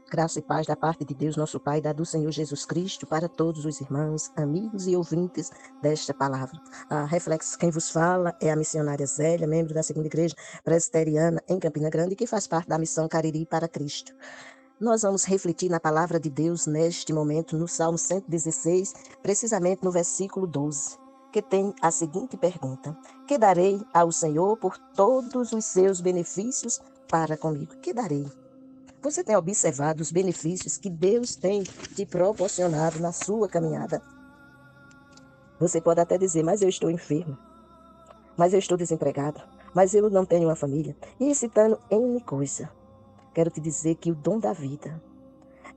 Graça e paz da parte de Deus, nosso Pai, da do Senhor Jesus Cristo, para todos os irmãos, amigos e ouvintes desta palavra. A reflexo, quem vos fala é a missionária Zélia, membro da Segunda Igreja Presbiteriana em Campina Grande, que faz parte da missão Cariri para Cristo. Nós vamos refletir na palavra de Deus neste momento, no Salmo 116, precisamente no versículo 12, que tem a seguinte pergunta: que darei ao Senhor por todos os seus benefícios para comigo? Que darei? Você tem observado os benefícios que Deus tem te proporcionado na sua caminhada? Você pode até dizer, mas eu estou enfermo, mas eu estou desempregado, mas eu não tenho uma família. E citando N coisa. Quero te dizer que o dom da vida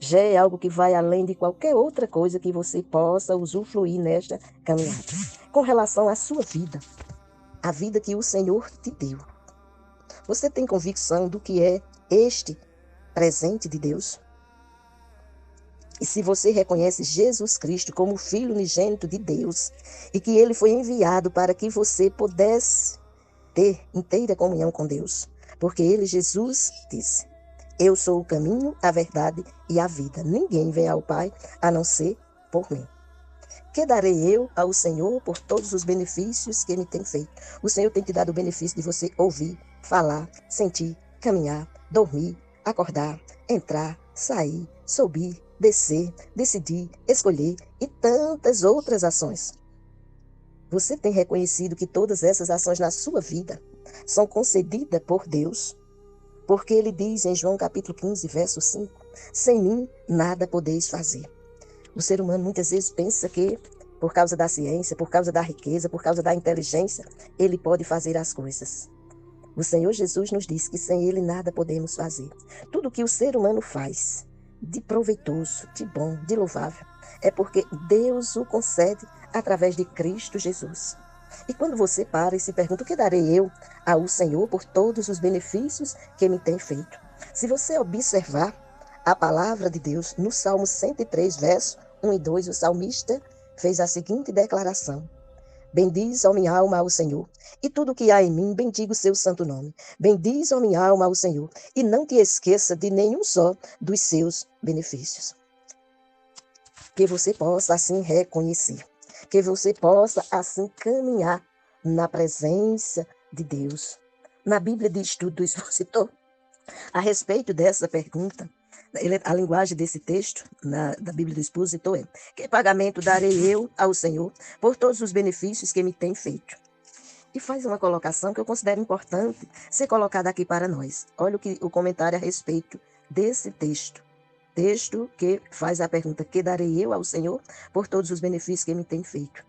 já é algo que vai além de qualquer outra coisa que você possa usufruir nesta caminhada. Com relação à sua vida, a vida que o Senhor te deu. Você tem convicção do que é este presente de Deus? E se você reconhece Jesus Cristo como o Filho unigênito de Deus e que ele foi enviado para que você pudesse ter inteira comunhão com Deus, porque ele, Jesus, disse: eu sou o caminho, a verdade e a vida. Ninguém vem ao Pai a não ser por mim. Que darei eu ao Senhor por todos os benefícios que me tem feito? O Senhor tem te dado o benefício de você ouvir, falar, sentir, caminhar, dormir, acordar, entrar, sair, subir, descer, decidir, escolher e tantas outras ações. Você tem reconhecido que todas essas ações na sua vida são concedidas por Deus? Porque ele diz em João capítulo 15, verso 5, sem mim nada podeis fazer. O ser humano muitas vezes pensa que, por causa da ciência, por causa da riqueza, por causa da inteligência, ele pode fazer as coisas. O Senhor Jesus nos diz que sem ele nada podemos fazer. Tudo que o ser humano faz, de proveitoso, de bom, de louvável, é porque Deus o concede através de Cristo Jesus. E quando você para e se pergunta: o que darei eu ao Senhor por todos os benefícios que me tem feito? Se você observar a palavra de Deus no Salmo 103, verso 1 e 2, o salmista fez a seguinte declaração: bendiz, ó minha alma, ao Senhor, e tudo que há em mim, bendiga o seu santo nome. Bendiz, ó minha alma, ao Senhor, e não te esqueça de nenhum só dos seus benefícios. Que você possa assim reconhecer, que você possa assim caminhar na presença de Deus. Na Bíblia diz tudo isso, citou a respeito dessa pergunta. A linguagem desse texto, da Bíblia do Expositor, é: que pagamento darei eu ao Senhor por todos os benefícios que me tem feito? E faz uma colocação que eu considero importante ser colocada aqui para nós. Olha o comentário a respeito desse texto. Texto que faz a pergunta: que darei eu ao Senhor por todos os benefícios que me tem feito?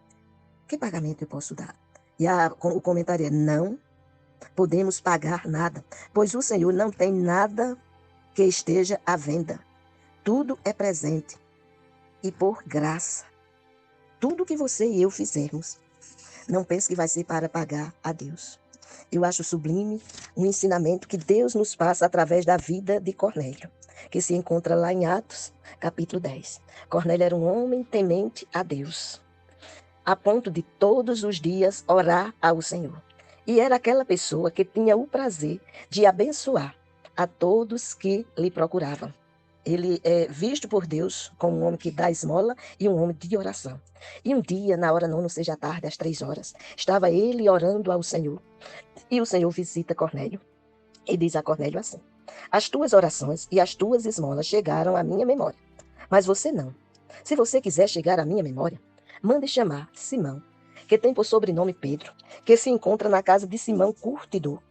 Que pagamento eu posso dar? E o comentário é: não podemos pagar nada, pois o Senhor não tem nada que esteja à venda. Tudo é presente e por graça. Tudo que você e eu fizermos, não pense que vai ser para pagar a Deus. Eu acho sublime um ensinamento que Deus nos passa através da vida de Cornélio, que se encontra lá em Atos, capítulo 10. Cornélio era um homem temente a Deus, a ponto de todos os dias orar ao Senhor. E era aquela pessoa que tinha o prazer de abençoar a todos que lhe procuravam. Ele é visto por Deus como um homem que dá esmola e um homem de oração. E um dia, na hora não seja tarde, às 3 horas, estava ele orando ao Senhor. E o Senhor visita Cornélio e diz a Cornélio assim: as tuas orações e as tuas esmolas chegaram à minha memória, mas você não. Se você quiser chegar à minha memória, mande chamar Simão, que tem por sobrenome Pedro, que se encontra na casa de Simão Curtidor.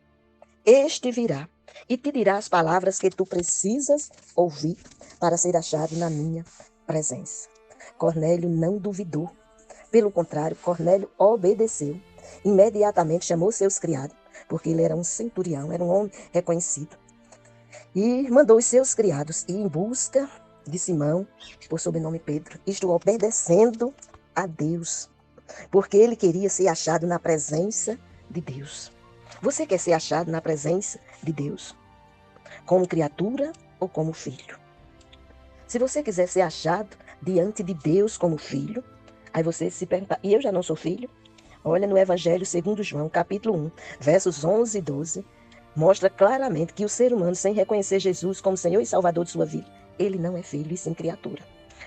Este virá e te dirá as palavras que tu precisas ouvir para ser achado na minha presença. Cornélio não duvidou. Pelo contrário, Cornélio obedeceu. Imediatamente chamou seus criados, porque ele era um centurião, era um homem reconhecido. E mandou os seus criados ir em busca de Simão, por sobrenome Pedro, isto obedecendo a Deus, porque ele queria ser achado na presença de Deus. Você quer ser achado na presença de Deus, como criatura ou como filho? Se você quiser ser achado diante de Deus como filho, aí você se pergunta: e eu já não sou filho? Olha no Evangelho segundo João, capítulo 1, versos 11 e 12, mostra claramente que o ser humano, sem reconhecer Jesus como Senhor e Salvador de sua vida, ele não é filho e sim criatura.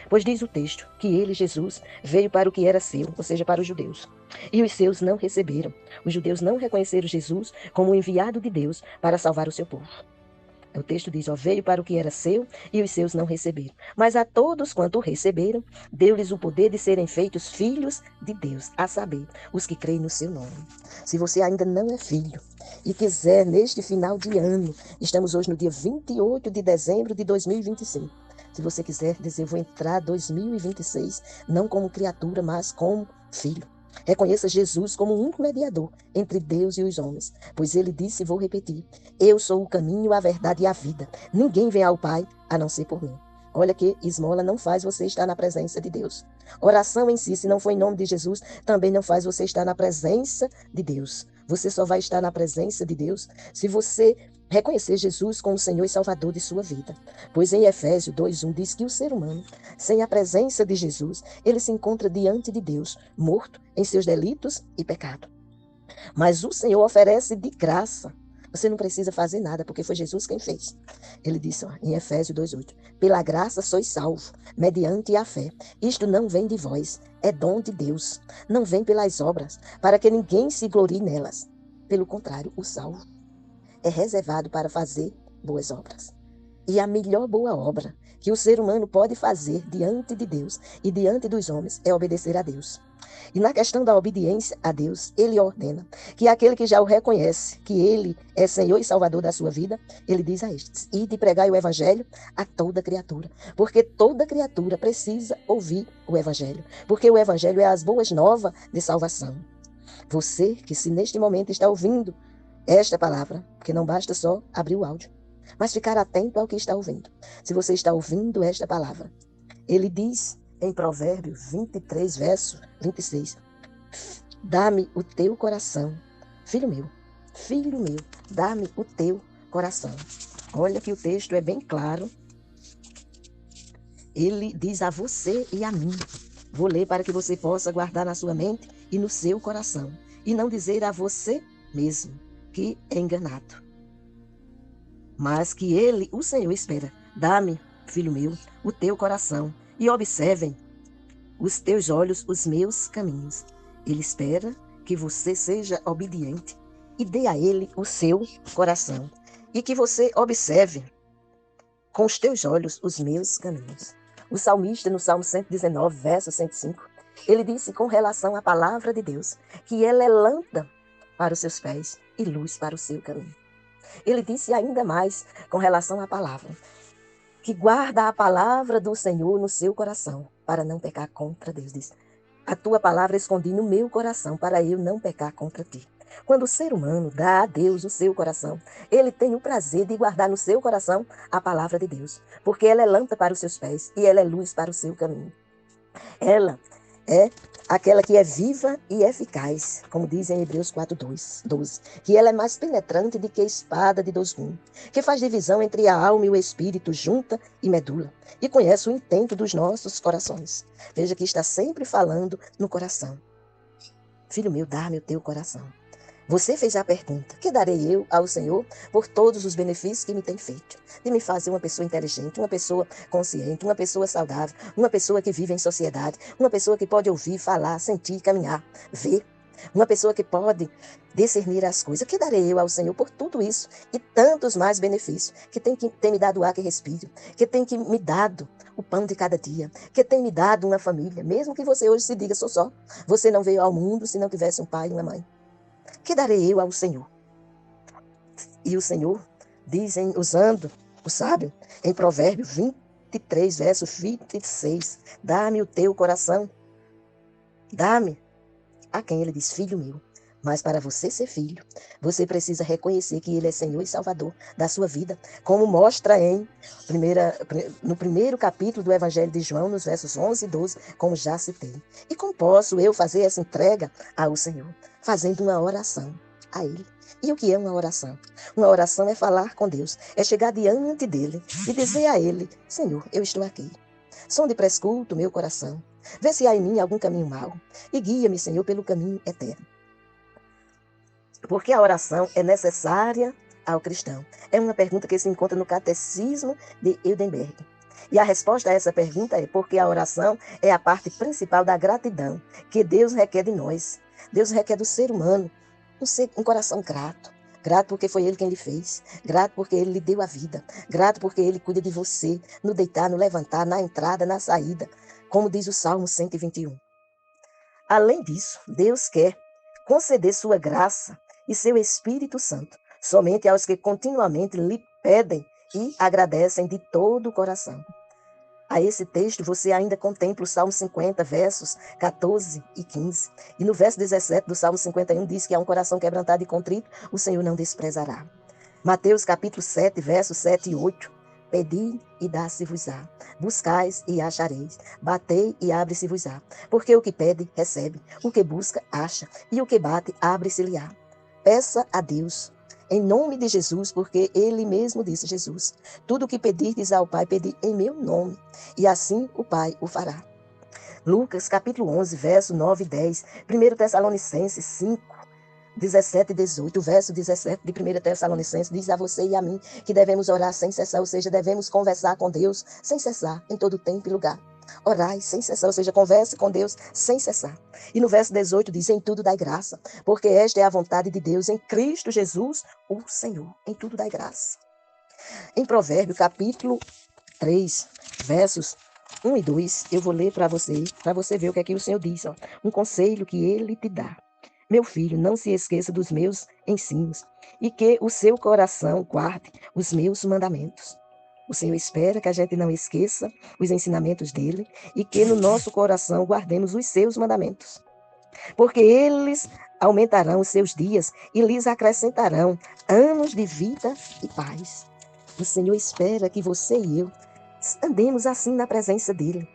Pois diz o texto que ele, Jesus, veio para o que era seu, ou seja, para os judeus. E os seus não receberam. Os judeus não reconheceram Jesus como o enviado de Deus para salvar o seu povo. O texto diz, ó, veio para o que era seu e os seus não receberam. Mas a todos quanto o receberam, deu-lhes o poder de serem feitos filhos de Deus, a saber, os que creem no seu nome. Se você ainda não é filho e quiser, neste final de ano, estamos hoje no dia 28 de dezembro de 2025, se você quiser dizer, vou entrar 2026, não como criatura, mas como filho. Reconheça Jesus como o único mediador entre Deus e os homens, pois ele disse, e vou repetir, eu sou o caminho, a verdade e a vida. Ninguém vem ao Pai a não ser por mim. Olha que esmola não faz você estar na presença de Deus. Oração em si, se não for em nome de Jesus, também não faz você estar na presença de Deus. Você só vai estar na presença de Deus se você reconhecer Jesus como o Senhor e Salvador de sua vida. Pois em Efésios 2:1 diz que o ser humano, sem a presença de Jesus, ele se encontra diante de Deus, morto em seus delitos e pecado. Mas o Senhor oferece de graça. Você não precisa fazer nada, porque foi Jesus quem fez. Ele disse ó, em Efésios 2:8, pela graça sois salvos, mediante a fé. Isto não vem de vós, é dom de Deus. Não vem pelas obras, para que ninguém se glorie nelas. Pelo contrário, o salvo é reservado para fazer boas obras. E a melhor boa obra que o ser humano pode fazer diante de Deus e diante dos homens é obedecer a Deus. E na questão da obediência a Deus, ele ordena que aquele que já o reconhece, que ele é Senhor e Salvador da sua vida, ele diz a estes, ide pregai o evangelho a toda criatura, porque toda criatura precisa ouvir o evangelho, porque o evangelho é as boas novas de salvação. Você que se neste momento está ouvindo esta palavra, porque não basta só abrir o áudio, mas ficar atento ao que está ouvindo. Se você está ouvindo esta palavra, ele diz em Provérbios 23, verso 26, dá-me o teu coração, filho meu, dá-me o teu coração. Olha que o texto é bem claro. Ele diz a você e a mim. Vou ler para que você possa guardar na sua mente e no seu coração, e não dizer a você mesmo que é enganado. Mas que ele, o Senhor, espera. Dá-me, filho meu, o teu coração, e observem os teus olhos os meus caminhos. Ele espera que você seja obediente e dê a ele o seu coração. E que você observe com os teus olhos os meus caminhos. O salmista, no Salmo 119, verso 105, ele disse com relação à palavra de Deus, que ela é lâmpada para os seus pés e luz para o seu caminho. Ele disse ainda mais com relação à palavra, que guarda a palavra do Senhor no seu coração, para não pecar contra Deus. Diz, a tua palavra escondi no meu coração, para eu não pecar contra ti. Quando o ser humano dá a Deus o seu coração, ele tem o prazer de guardar no seu coração a palavra de Deus, porque ela é lâmpada para os seus pés e ela é luz para o seu caminho. Ela é aquela que é viva e eficaz, como diz em Hebreus 4:12, que ela é mais penetrante do que a espada de dois gumes, que faz divisão entre a alma e o espírito, junta e medula, e conhece o intento dos nossos corações. Veja que está sempre falando no coração. Filho meu, dá-me o teu coração. Você fez a pergunta, que darei eu ao Senhor por todos os benefícios que me tem feito? De me fazer uma pessoa inteligente, uma pessoa consciente, uma pessoa saudável, uma pessoa que vive em sociedade, uma pessoa que pode ouvir, falar, sentir, caminhar, ver. Uma pessoa que pode discernir as coisas. Que darei eu ao Senhor por tudo isso e tantos mais benefícios? Que tem me dado o ar que respiro, que tem que me dado o pão de cada dia, que tem me dado uma família, mesmo que você hoje se diga, sou só. Você não veio ao mundo se não tivesse um pai e uma mãe. Que darei eu ao Senhor? E o Senhor, dizem, usando o sábio, em Provérbios 23, verso 26, dá-me o teu coração, dá-me a quem ele diz, filho meu. Mas para você ser filho, você precisa reconhecer que ele é Senhor e Salvador da sua vida, como mostra no primeiro capítulo do Evangelho de João, nos versos 11 e 12, como já citei. E como posso eu fazer essa entrega ao Senhor? Fazendo uma oração a ele. E o que é uma oração? Uma oração é falar com Deus, é chegar diante dele e dizer a ele, Senhor, eu estou aqui. Sonde e prescruta o meu coração. Vê se há em mim algum caminho mau e guia-me, Senhor, pelo caminho eterno. Porque a oração é necessária ao cristão. É uma pergunta que se encontra no Catecismo de Heidelberg. E a resposta a essa pergunta é porque a oração é a parte principal da gratidão que Deus requer de nós. Deus requer do ser humano um coração grato. Grato porque foi Ele quem lhe fez. Grato porque Ele lhe deu a vida. Grato porque Ele cuida de você no deitar, no levantar, na entrada, na saída. Como diz o Salmo 121. Além disso, Deus quer conceder sua graça e seu Espírito Santo somente aos que continuamente lhe pedem e agradecem de todo o coração. A esse texto você ainda contempla o Salmo 50, versos 14 e 15. E no verso 17 do Salmo 51 diz que há um coração quebrantado e contrito, o Senhor não desprezará. Mateus capítulo 7, versos 7 e 8. Pedi e dá-se-vos-á. Buscais e achareis. Batei e abre-se-vos-á. Porque o que pede, recebe. O que busca, acha. E o que bate, abre-se-lhe-á. Peça a Deus, em nome de Jesus, porque Ele mesmo disse, Jesus, tudo o que pedirdes ao Pai, pedi em meu nome, e assim o Pai o fará. Lucas capítulo 11, verso 9 e 10. 1 Tessalonicenses 5, 17 e 18, o verso 17 de 1 Tessalonicenses diz a você e a mim que devemos orar sem cessar, ou seja, devemos conversar com Deus sem cessar, em todo tempo e lugar. Orai sem cessar, ou seja, converse com Deus sem cessar. E no verso 18 diz, em tudo dai graça, porque esta é a vontade de Deus em Cristo Jesus, o Senhor. Em tudo dai graça. Em Provérbio, capítulo 3, versos 1 e 2, eu vou ler para você ver o que é que o Senhor diz. Ó. Um conselho que Ele te dá. Meu filho, não se esqueça dos meus ensinos, e que o seu coração guarde os meus mandamentos. O Senhor espera que a gente não esqueça os ensinamentos dele e que no nosso coração guardemos os seus mandamentos. Porque eles aumentarão os seus dias e lhes acrescentarão anos de vida e paz. O Senhor espera que você e eu andemos assim na presença dele.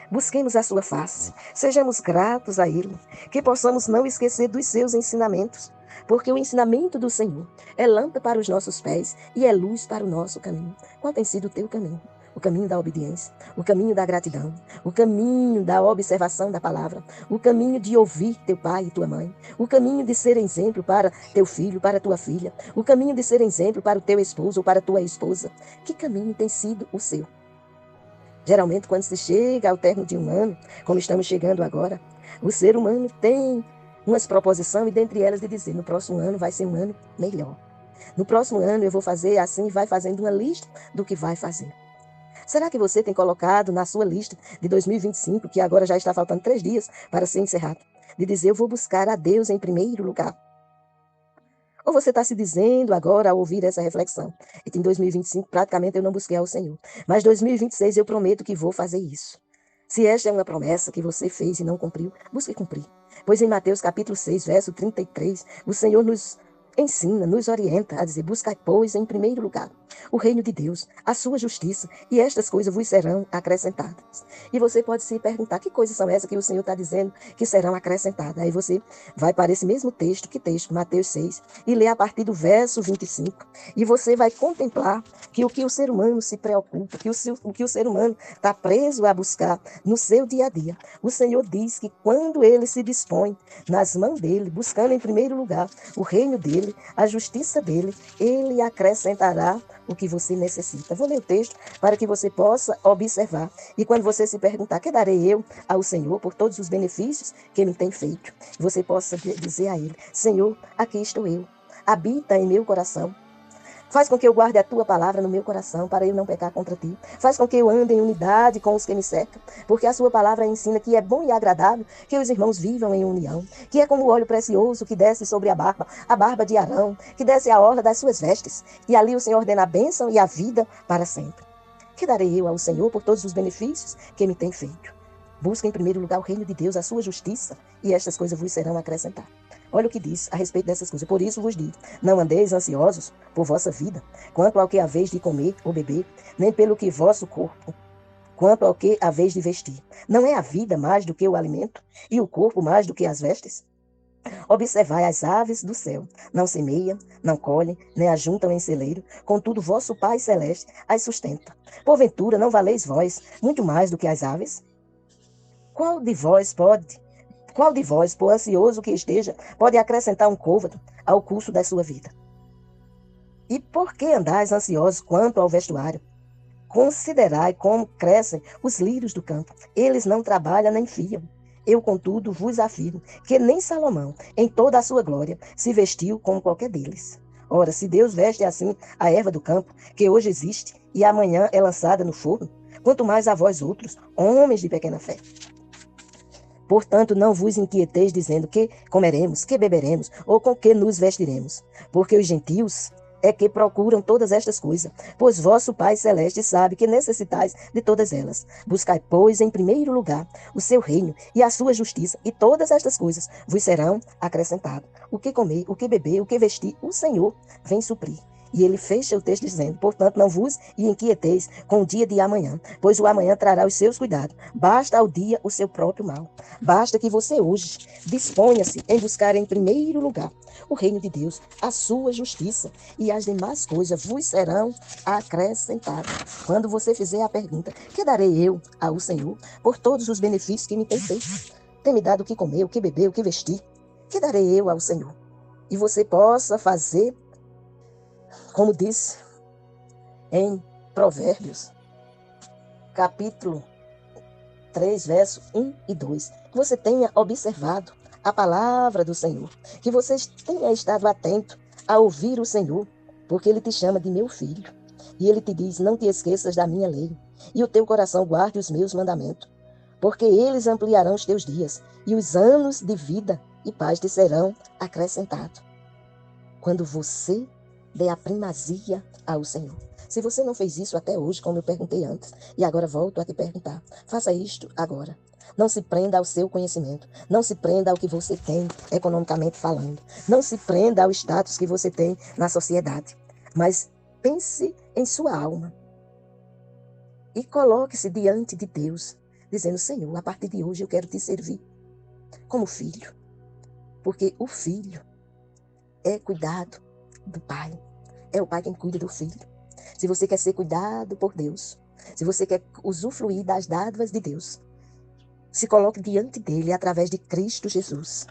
Busquemos a sua face, sejamos gratos a ele, que possamos não esquecer dos seus ensinamentos, porque o ensinamento do Senhor é lâmpada para os nossos pés e é luz para o nosso caminho. Qual tem sido o teu caminho? O caminho da obediência, o caminho da gratidão, o caminho da observação da palavra, o caminho de ouvir teu pai e tua mãe, o caminho de ser exemplo para teu filho, para tua filha, o caminho de ser exemplo para o teu esposo ou para a tua esposa. Que caminho tem sido o seu? Geralmente, quando se chega ao término de um ano, como estamos chegando agora, o ser humano tem umas proposições e dentre elas de dizer, no próximo ano vai ser um ano melhor. No próximo ano eu vou fazer assim e vai fazendo uma lista do que vai fazer. Será que você tem colocado na sua lista de 2025, que agora já está faltando 3 dias para ser encerrado, de dizer eu vou buscar a Deus em primeiro lugar? Ou você está se dizendo agora, ao ouvir essa reflexão, e em 2025 praticamente eu não busquei ao Senhor, mas 2026 eu prometo que vou fazer isso. Se esta é uma promessa que você fez e não cumpriu, busque cumprir. Pois em Mateus capítulo 6, verso 33, o Senhor nos ensina, nos orienta a dizer, buscai, pois, em primeiro lugar, o reino de Deus, a sua justiça, e estas coisas vos serão acrescentadas. E você pode se perguntar, que coisas são essas que o Senhor está dizendo que serão acrescentadas? Aí você vai para esse mesmo texto, que texto? Mateus 6, e lê a partir do verso 25, e você vai contemplar que o que o ser humano se preocupa, o que o ser humano está preso a buscar no seu dia a dia. O Senhor diz que quando ele se dispõe nas mãos dele, buscando em primeiro lugar o reino dele, a justiça dele, ele acrescentará o que você necessita. Vou ler o texto para que você possa observar. E quando você se perguntar, que darei eu ao Senhor por todos os benefícios que ele tem feito? Você possa dizer a ele, Senhor, aqui estou eu. Habita em meu coração. Faz com que eu guarde a tua palavra no meu coração, para eu não pecar contra ti. Faz com que eu ande em unidade com os que me cercam, porque a sua palavra ensina que é bom e agradável que os irmãos vivam em união, que é como o óleo precioso que desce sobre a barba de Arão, que desce a orla das suas vestes, e ali o Senhor ordena a bênção e a vida para sempre. Que darei eu ao Senhor por todos os benefícios que me tem feito? Busca em primeiro lugar o reino de Deus, a sua justiça, e estas coisas vos serão acrescentadas. Olha o que diz a respeito dessas coisas. Por isso vos digo, não andeis ansiosos por vossa vida, quanto ao que haveis de comer ou beber, nem pelo que vosso corpo, quanto ao que haveis de vestir. Não é a vida mais do que o alimento, e o corpo mais do que as vestes? Observai as aves do céu, não semeiam, não colhem, nem ajuntam em celeiro, contudo vosso Pai Celeste as sustenta. Porventura não valeis vós muito mais do que as aves? Qual de vós, por ansioso que esteja, pode acrescentar um côvado ao curso da sua vida? E por que andais ansiosos quanto ao vestuário? Considerai como crescem os lírios do campo. Eles não trabalham nem fiam. Eu, contudo, vos afirmo que nem Salomão, em toda a sua glória, se vestiu como qualquer deles. Ora, se Deus veste assim a erva do campo, que hoje existe e amanhã é lançada no forno, quanto mais a vós outros, homens de pequena fé. Portanto, não vos inquieteis dizendo que comeremos, que beberemos, ou com que nos vestiremos. Porque os gentios é que procuram todas estas coisas, pois vosso Pai Celeste sabe que necessitais de todas elas. Buscai, pois, em primeiro lugar o seu reino e a sua justiça, e todas estas coisas vos serão acrescentadas. O que comer, o que beber, o que vestir, o Senhor vem suprir. E ele fecha o texto dizendo: portanto, não vos inquieteis com o dia de amanhã, pois o amanhã trará os seus cuidados. Basta ao dia o seu próprio mal. Basta que você hoje disponha-se em buscar em primeiro lugar o reino de Deus, a sua justiça, e as demais coisas vos serão acrescentadas. Quando você fizer a pergunta: que darei eu ao Senhor por todos os benefícios que me tem feito? Tem me dado o que comer, o que beber, o que vestir? Que darei eu ao Senhor? E você possa fazer como diz em Provérbios, capítulo 3, verso 1 e 2, que você tenha observado a palavra do Senhor, que você tenha estado atento a ouvir o Senhor, porque Ele te chama de meu filho, e Ele te diz: não te esqueças da minha lei, e o teu coração guarde os meus mandamentos, porque eles ampliarão os teus dias, e os anos de vida e paz te serão acrescentados. Quando você dê a primazia ao Senhor. Se você não fez isso até hoje, como eu perguntei antes, e agora volto a te perguntar, faça isto agora. Não se prenda ao seu conhecimento. Não se prenda ao que você tem economicamente falando. Não se prenda ao status que você tem na sociedade. Mas pense em sua alma. E coloque-se diante de Deus, dizendo: Senhor, a partir de hoje eu quero te servir como filho. Porque o filho é cuidado do Pai. É o Pai quem cuida do filho. Se você quer ser cuidado por Deus, se você quer usufruir das dádivas de Deus, se coloque diante dele através de Cristo Jesus.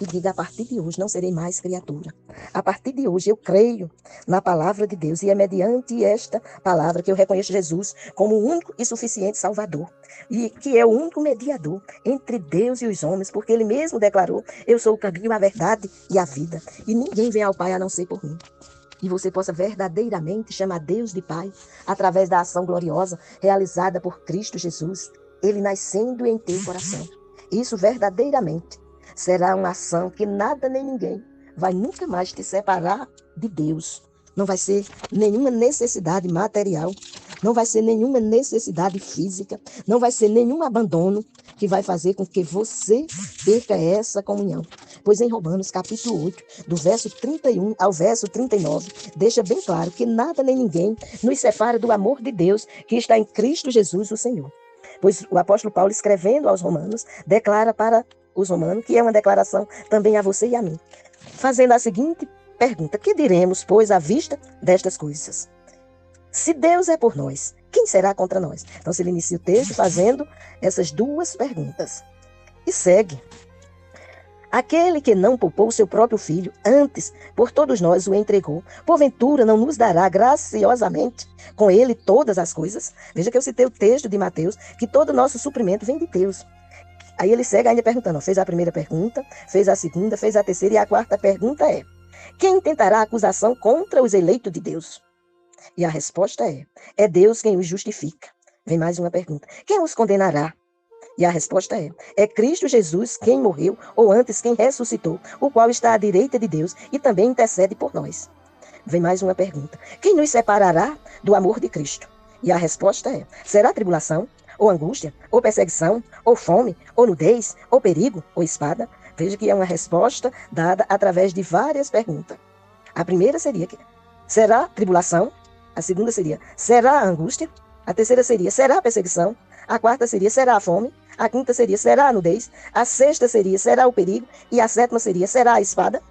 E diga: a partir de hoje não serei mais criatura. A partir de hoje eu creio na palavra de Deus, e é mediante esta palavra que eu reconheço Jesus como o único e suficiente Salvador, e que é o único mediador entre Deus e os homens, porque ele mesmo declarou: eu sou o caminho, a verdade e a vida, e ninguém vem ao Pai a não ser por mim. E você possa verdadeiramente chamar Deus de Pai através da ação gloriosa realizada por Cristo Jesus, ele nascendo em teu coração. Isso verdadeiramente será uma ação que nada nem ninguém vai nunca mais te separar de Deus. Não vai ser nenhuma necessidade material, não vai ser nenhuma necessidade física, não vai ser nenhum abandono que vai fazer com que você perca essa comunhão. Pois em Romanos capítulo 8, do verso 31 ao verso 39, deixa bem claro que nada nem ninguém nos separa do amor de Deus que está em Cristo Jesus, o Senhor. Pois o apóstolo Paulo, escrevendo aos Romanos, declara para os romanos, que é uma declaração também a você e a mim, fazendo a seguinte pergunta: que diremos, pois, à vista destas coisas? Se Deus é por nós, quem será contra nós? Então, ele inicia o texto fazendo essas duas perguntas. E segue: aquele que não poupou o seu próprio filho, antes por todos nós o entregou, porventura não nos dará graciosamente com ele todas as coisas? Veja que eu citei o texto de Mateus, que todo o nosso suprimento vem de Deus. Aí ele segue ainda perguntando, fez a primeira pergunta, fez a segunda, fez a terceira, e a quarta pergunta é: quem tentará acusação contra os eleitos de Deus? E a resposta é Deus quem os justifica. Vem mais uma pergunta: quem os condenará? E a resposta é Cristo Jesus quem morreu, ou antes quem ressuscitou, o qual está à direita de Deus e também intercede por nós. Vem mais uma pergunta: quem nos separará do amor de Cristo? E a resposta será tribulação, ou angústia, ou perseguição, ou fome, ou nudez, ou perigo, ou espada? Veja que é uma resposta dada através de várias perguntas. A primeira seria: será tribulação? A segunda seria: será angústia? A terceira seria: será perseguição? A quarta seria: será a fome? A quinta seria: será a nudez? A sexta seria: será o perigo? E a sétima seria: será a espada?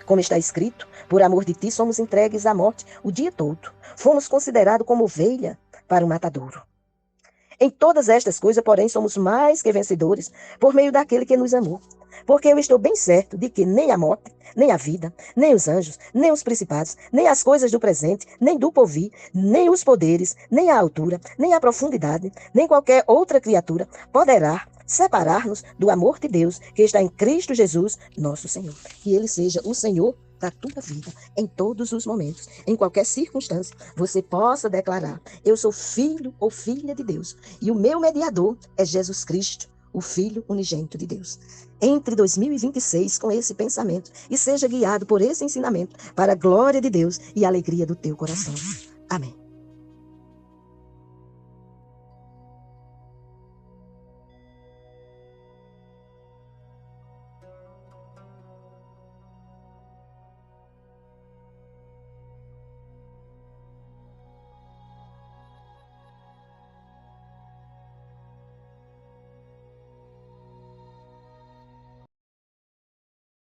Como está escrito: por amor de ti somos entregues à morte o dia todo. Fomos considerados como ovelha para o matadouro. Em todas estas coisas, porém, somos mais que vencedores por meio daquele que nos amou. porque eu estou bem certo de que nem a morte, nem a vida, nem os anjos, nem os principados, nem as coisas do presente, nem do porvir, nem os poderes, nem a altura, nem a profundidade, nem qualquer outra criatura poderá separar-nos do amor de Deus que está em Cristo Jesus, nosso Senhor. Que Ele seja o Senhor da tua vida, em todos os momentos, em qualquer circunstância, você possa declarar: eu sou filho ou filha de Deus, e o meu mediador é Jesus Cristo, o Filho unigênito de Deus. Entre 2026 com esse pensamento e seja guiado por esse ensinamento para a glória de Deus e a alegria do teu coração. Amém.